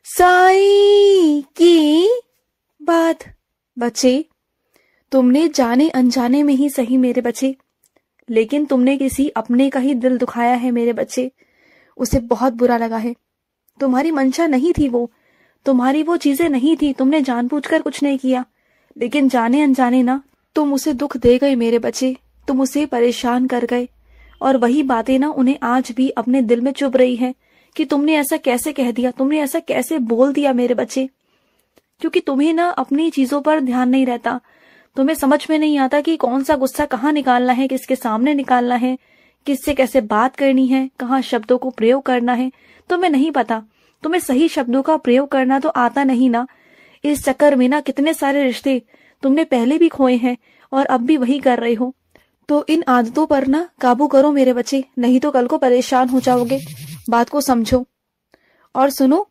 साईं की बात। बच्चे, तुमने जाने अनजाने में ही सही मेरे बच्चे, लेकिन तुमने किसी अपने का ही दिल दुखाया है मेरे बच्चे। उसे बहुत बुरा लगा है। तुम्हारी मंशा नहीं थी वो, तुम्हारी वो चीजें नहीं थी, तुमने जानबूझकर कुछ नहीं किया, लेकिन जाने अनजाने ना तुम उसे दुख दे गए मेरे बच्चे। तुम उसे परेशान कर गए, और वही बातें ना उन्हें आज भी अपने दिल में चुभ रही है कि तुमने ऐसा कैसे कह दिया, तुमने ऐसा कैसे बोल दिया मेरे बच्चे। क्योंकि तुम्हें ना अपनी चीजों पर ध्यान नहीं रहता, तुम्हें समझ में नहीं आता कि कौन सा गुस्सा कहाँ निकालना है, किसके सामने निकालना है, किससे कैसे बात करनी है, कहाँ शब्दों को प्रयोग करना है, तुम्हें नहीं पता। तुम्हें सही शब्दों का प्रयोग करना तो आता नहीं ना। इस चक्कर में ना कितने सारे रिश्ते तुमने पहले भी खोए हैं और अब भी वही कर रहे हो। तो इन आदतों पर ना काबू करो मेरे बच्चे, नहीं तो कल को परेशान हो जाओगे। बात को समझो और सुनो,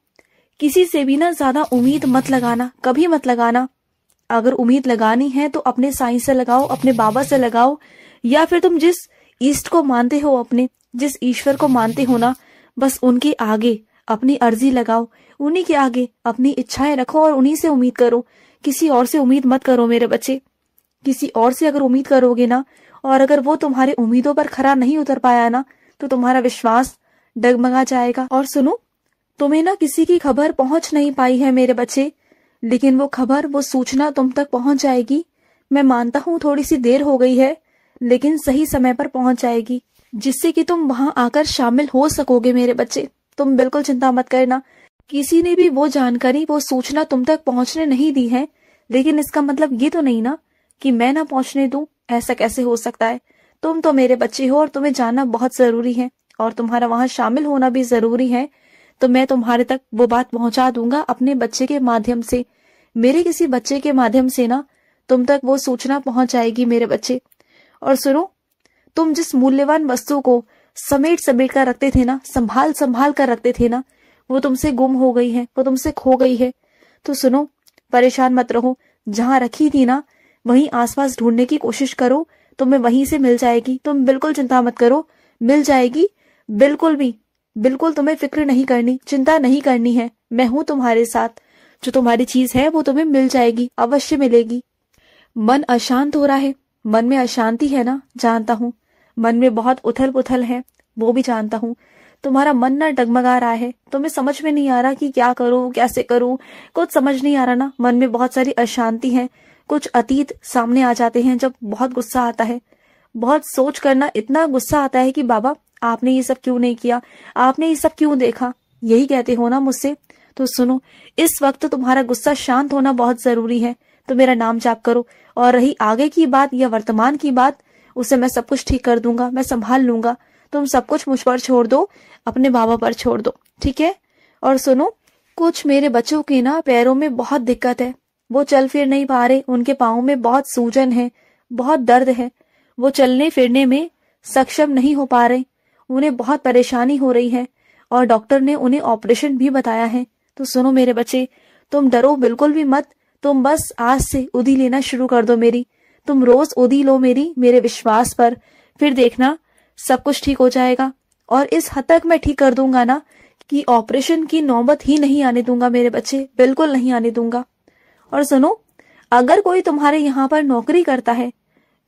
किसी से भी ना ज्यादा उम्मीद मत लगाना, कभी मत लगाना। अगर उम्मीद लगानी है तो अपने साईं से लगाओ, अपने बाबा से लगाओ, या फिर तुम जिस ईष्ट को मानते हो, अपने जिस ईश्वर को मानते हो ना, बस उनके आगे अपनी अर्जी लगाओ, उन्हीं के आगे अपनी इच्छाएं रखो और उन्हीं से उम्मीद करो। किसी और से उम्मीद मत करो मेरे बच्चे। किसी और से अगर उम्मीद करोगे ना, और अगर वो तुम्हारे उम्मीदों पर खरा नहीं उतर पाया ना, तो तुम्हारा विश्वास डगमगा जाएगा। और सुनो, तुम्हें ना किसी की खबर पहुंच नहीं पाई है मेरे बच्चे, लेकिन वो खबर, वो सूचना तुम तक पहुंच जाएगी। मैं मानता हूँ थोड़ी सी देर हो गई है, लेकिन सही समय पर पहुंच जाएगी, जिससे कि तुम वहां आकर शामिल हो सकोगे मेरे बच्चे। तुम बिल्कुल चिंता मत करना। किसी ने भी वो जानकारी, वो सूचना तुम तक पहुंचने नहीं दी है, लेकिन इसका मतलब ये तो नहीं ना कि मैं ना पहुंचने दूं। ऐसा कैसे हो सकता है? तुम तो मेरे बच्चे हो और तुम्हें जानना बहुत जरूरी है, और तुम्हारा वहां शामिल होना भी जरूरी है। तो मैं तुम्हारे तक वो बात पहुंचा दूंगा अपने बच्चे के माध्यम से। मेरे किसी बच्चे के माध्यम से ना तुम तक वो सूचना पहुंच जाएगी मेरे बच्चे। और सुनो, तुम जिस मूल्यवान वस्तु को समेट समेट कर रखते थे ना, संभाल संभाल कर रखते थे ना, वो तुमसे गुम हो गई है, वो तुमसे खो गई है। तो सुनो, परेशान मत रहो। जहां रखी थी ना, वहीं आसपास ढूंढने की कोशिश करो, तुम्हें वहीं से मिल जाएगी। तुम बिल्कुल चिंता मत करो, मिल जाएगी। बिल्कुल भी, बिल्कुल तुम्हें फिक्र नहीं करनी, चिंता नहीं करनी है। मैं हूं तुम्हारे साथ। जो तुम्हारी चीज है वो तुम्हें मिल जाएगी, अवश्य मिलेगी। मन अशांत हो रहा है, मन में अशांति है ना, जानता हूँ। मन में बहुत उथल पुथल है, वो भी जानता हूँ। तुम्हारा मन ना डगमगा रहा है, तुम्हें समझ में नहीं आ रहा कि क्या करूं, कैसे करूं, कुछ समझ नहीं आ रहा ना। मन में बहुत सारी अशांति है, कुछ अतीत सामने आ जाते हैं जब बहुत गुस्सा आता है। बहुत सोच करना इतना गुस्सा आता है कि बाबा आपने ये सब क्यों नहीं किया, आपने ये सब क्यों देखा, यही कहते हो ना मुझसे। तो सुनो, इस वक्त तुम्हारा गुस्सा शांत होना बहुत जरूरी है। तो मेरा नाम जाप करो, और रही आगे की बात या वर्तमान की बात, उसे मैं सब कुछ ठीक कर दूंगा, मैं संभाल लूंगा। तुम सब कुछ मुझ पर छोड़ दो, अपने बाबा पर छोड़ दो, ठीक है? और सुनो, कुछ मेरे बच्चों के ना पैरों में बहुत दिक्कत है, वो चल फिर नहीं पा रहे, उनके पाँव में बहुत सूजन है, बहुत दर्द है, वो चलने फिरने में सक्षम नहीं हो पा रहे, उन्हें बहुत परेशानी हो रही है, और डॉक्टर ने उन्हें ऑपरेशन भी बताया है। तो सुनो मेरे बच्चे, तुम डरो बिल्कुल भी मत। तुम बस आज से उदी लेना शुरू कर दो मेरी। तुम रोज उदी लो मेरी, मेरे विश्वास पर, फिर देखना सब कुछ ठीक हो जाएगा। और इस हद तक मैं ठीक कर दूंगा ना कि ऑपरेशन की नौबत ही नहीं आने दूंगा मेरे बच्चे, बिल्कुल नहीं आने दूंगा। और सुनो, अगर कोई तुम्हारे यहाँ पर नौकरी करता है,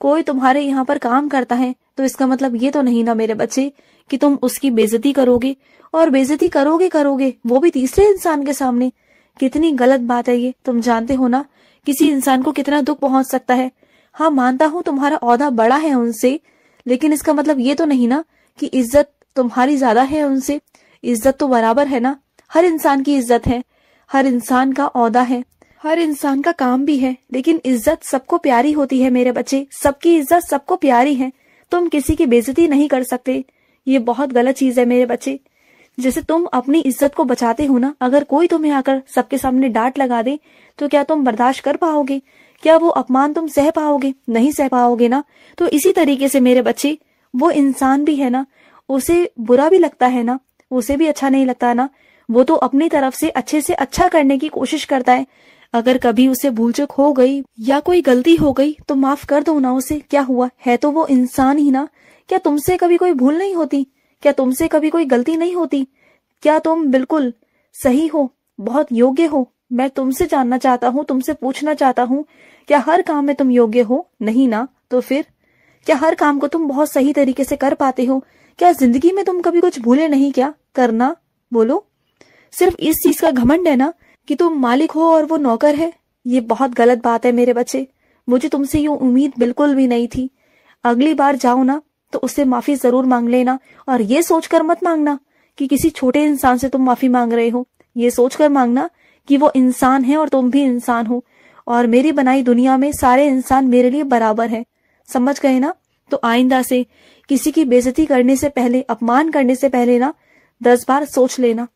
कोई तुम्हारे यहाँ पर काम करता है, तो इसका मतलब ये तो नहीं ना मेरे बच्चे कि तुम उसकी बेइज्जती करोगे, और बेइज्जती करोगे वो भी तीसरे इंसान के सामने। कितनी गलत बात है ये, तुम जानते हो ना किसी इंसान को कितना दुख पहुंच सकता है। हाँ, मानता हूँ तुम्हारा ओहदा बड़ा है उनसे, लेकिन इसका मतलब ये तो नहीं ना कि इज्जत तुम्हारी ज्यादा है उनसे। इज्जत तो बराबर है ना, हर इंसान की इज्जत है, हर इंसान का ओहदा है, हर इंसान का काम भी है, लेकिन इज्जत सबको प्यारी होती है मेरे बच्चे, सबकी इज्जत सबको प्यारी है। तुम किसी की बेइज्जती नहीं कर सकते, ये बहुत गलत चीज है मेरे बच्चे। जैसे तुम अपनी इज्जत को बचाते हो ना, अगर कोई तुम्हें आकर सबके सामने डांट लगा दे, तो क्या तुम बर्दाश्त कर पाओगे? क्या वो अपमान तुम सह पाओगे? नहीं सह पाओगे ना। तो इसी तरीके से मेरे बच्चे, वो इंसान भी है ना, उसे बुरा भी लगता है ना, उसे भी अच्छा नहीं लगता ना। वो तो अपनी तरफ से अच्छे से अच्छा करने की कोशिश करता है। अगर कभी उसे भूल चूक हो गई या कोई गलती हो गई तो माफ कर दो ना उसे, क्या हुआ, है तो वो इंसान ही ना। क्या तुमसे कभी कोई भूल नहीं होती? क्या तुमसे कभी कोई गलती नहीं होती? क्या तुम बिल्कुल सही हो, बहुत योग्य हो? मैं तुमसे जानना चाहता हूँ, तुमसे पूछना चाहता हूँ, क्या हर काम में तुम योग्य हो? नहीं ना, तो फिर क्या हर काम को तुम बहुत सही तरीके से कर पाते हो? क्या जिंदगी में तुम कभी कुछ भूले नहीं क्या करना? बोलो। सिर्फ इस चीज का घमंड है ना कि तुम मालिक हो और वो नौकर है। ये बहुत गलत बात है मेरे बच्चे। मुझे तुमसे यूं उम्मीद बिल्कुल भी नहीं थी। अगली बार जाओ ना तो उससे माफी जरूर मांग लेना, और ये सोचकर मत मांगना कि किसी छोटे इंसान से तुम माफी मांग रहे हो। ये सोचकर मांगना कि वो इंसान है और तुम भी इंसान हो, और मेरी बनाई दुनिया में सारे इंसान मेरे लिए बराबर है। समझ गए ना? तो आइंदा से किसी की बेइज्जती करने से पहले, अपमान करने से पहले ना 10 बार सोच लेना।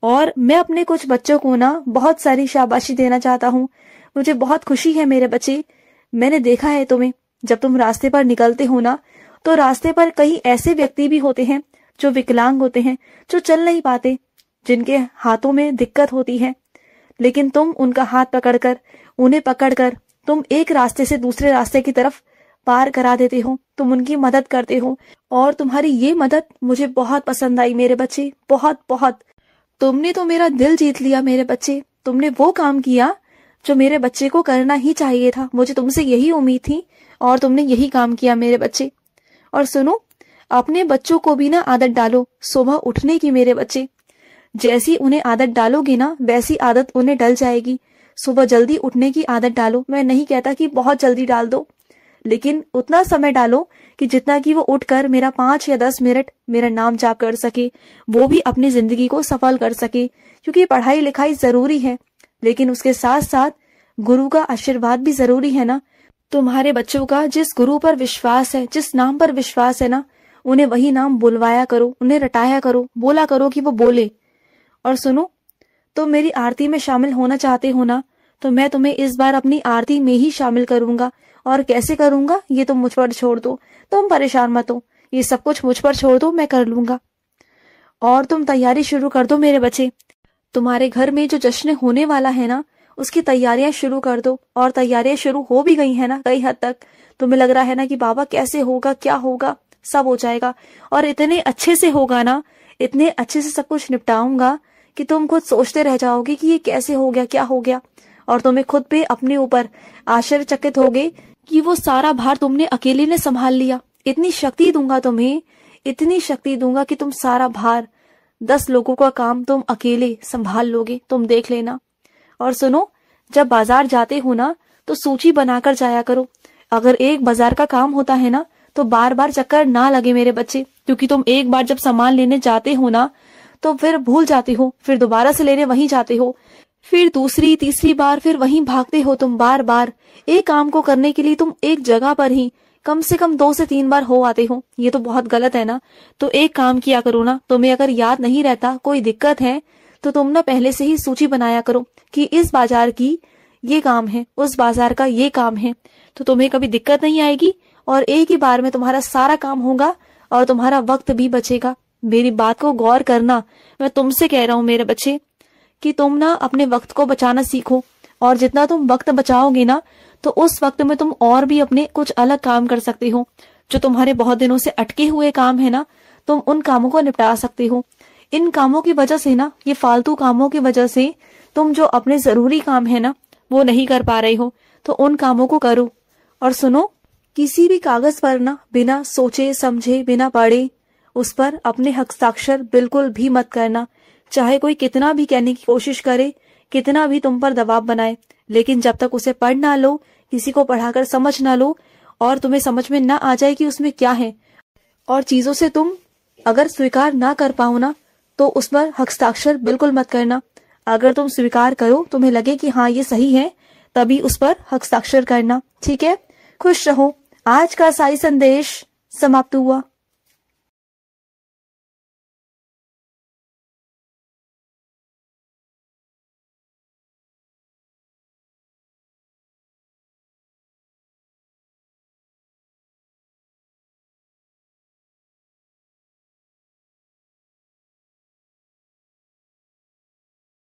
और मैं अपने कुछ बच्चों को ना बहुत सारी शाबाशी देना चाहता हूँ। मुझे बहुत खुशी है मेरे बच्चे, मैंने देखा है तुम्हें, जब तुम रास्ते पर निकलते हो ना तो रास्ते पर कई ऐसे व्यक्ति भी होते हैं जो विकलांग होते हैं, जो चल नहीं पाते, जिनके हाथों में दिक्कत होती है, लेकिन तुम उनका हाथ पकड़कर, उन्हें पकड़कर तुम एक रास्ते से दूसरे रास्ते की तरफ पार करा देते हो। तुम उनकी मदद करते हो, और तुम्हारी ये मदद मुझे बहुत पसंद आई मेरे बच्चे, बहुत बहुत। तुमने तो मेरा दिल जीत लिया मेरे बच्चे। तुमने वो काम किया जो मेरे बच्चे को करना ही चाहिए था। मुझे तुमसे यही उम्मीद थी और तुमने यही काम किया मेरे बच्चे। और सुनो, अपने बच्चों को भी ना आदत डालो सुबह उठने की मेरे बच्चे। जैसी उन्हें आदत डालोगे ना वैसी आदत उन्हें डल जाएगी। सुबह जल्दी उठने की आदत डालो। मैं नहीं कहता कि बहुत जल्दी डाल दो, लेकिन उतना समय डालो कि जितना कि वो उठकर मेरा 5 या 10 मिनट मेरा नाम जाप कर सके, वो भी अपनी जिंदगी को सफल कर सके। क्योंकि पढ़ाई लिखाई जरूरी है, लेकिन उसके साथ साथ गुरु का आशीर्वाद भी जरूरी है ना। तुम्हारे बच्चों का जिस गुरु पर विश्वास है, जिस नाम पर विश्वास है ना, उन्हें वही नाम बुलवाया करो, उन्हें रटाया करो, बोला करो कि वो बोले। और सुनो, तुम मेरी आरती में शामिल होना चाहते हो ना, तो मैं तुम्हें इस बार अपनी आरती में ही शामिल करूंगा। और कैसे करूंगा ये तुम मुझ पर छोड़ दो, तुम परेशान मत हो, ये सब कुछ मुझ पर छोड़ दो, मैं कर लूंगा। और तुम तैयारी शुरू कर दो मेरे बच्चे। तुम्हारे घर में जो जश्न होने वाला है ना, उसकी तैयारियां शुरू कर दो। और तैयारियां शुरू हो भी गई है ना कई हद तक। तुम्हें लग रहा है ना कि बाबा कैसे होगा, क्या होगा, सब हो जाएगा। और इतने अच्छे से होगा ना, इतने अच्छे से सब कुछ निपटाऊंगा कि तुम खुद सोचते रह जाओगे कि ये कैसे हो गया, क्या हो गया। और तुम्हें खुद पे अपने ऊपर आश्चर्यचकित होगे कि वो सारा भार तुमने अकेले ने संभाल लिया। इतनी शक्ति दूंगा तुम्हें, इतनी शक्ति दूंगा कि तुम सारा भार, 10 लोगों का काम तुम अकेले संभाल लोगे, तुम देख लेना। और सुनो, जब बाजार जाते हो ना तो सूची बनाकर जाया करो। अगर एक बाजार का काम होता है ना तो बार बार चक्कर ना लगे मेरे बच्चे, क्योंकि तुम एक बार जब सामान लेने जाते हो ना तो फिर भूल जाते हो, फिर दोबारा से लेने वहीं जाते हो, फिर दूसरी तीसरी बार फिर वहीं भागते हो तुम बार बार। एक काम को करने के लिए तुम एक जगह पर ही कम से कम 2 से 3 बार हो आते हो। ये तो बहुत गलत है ना। तो एक काम किया करो ना, तुम्हें अगर याद नहीं रहता, कोई दिक्कत है, तो तुम ना पहले से ही सूची बनाया करो कि इस बाजार की ये काम है, उस बाजार का ये काम है, तो तुम्हें कभी दिक्कत नहीं आएगी और एक ही बार में तुम्हारा सारा काम होगा और तुम्हारा वक्त भी बचेगा। मेरी बात को गौर करना, मैं तुमसे कह रहा हूँ मेरे बच्चे कि तुम ना अपने वक्त को बचाना सीखो। और जितना तुम वक्त बचाओगे ना तो उस वक्त में तुम और भी अपने कुछ अलग काम कर सकते हो। जो तुम्हारे बहुत दिनों से अटके हुए काम है ना, तुम उन कामों को निपटा सकते हो। इन कामों की वजह से ना, ये फालतू कामों की वजह से तुम जो अपने जरूरी काम है ना वो नहीं कर पा रहे हो, तो उन कामों को करो। और सुनो, किसी भी कागज पर ना बिना सोचे समझे, बिना पढ़े उस पर अपने हस्ताक्षर बिल्कुल भी मत करना। चाहे कोई कितना भी कहने की कोशिश करे, कितना भी तुम पर दबाव बनाए, लेकिन जब तक उसे पढ़ ना लो, किसी को पढ़ाकर समझ ना लो और तुम्हें समझ में ना आ जाए कि उसमें क्या है, और चीजों से तुम अगर स्वीकार ना कर पाओ ना तो उस पर हस्ताक्षर बिल्कुल मत करना। अगर तुम स्वीकार करो, तुम्हें लगे कि हाँ ये सही है, तभी उस पर हस्ताक्षर करना। ठीक है? खुश रहो। आज का साई संदेश समाप्त हुआ।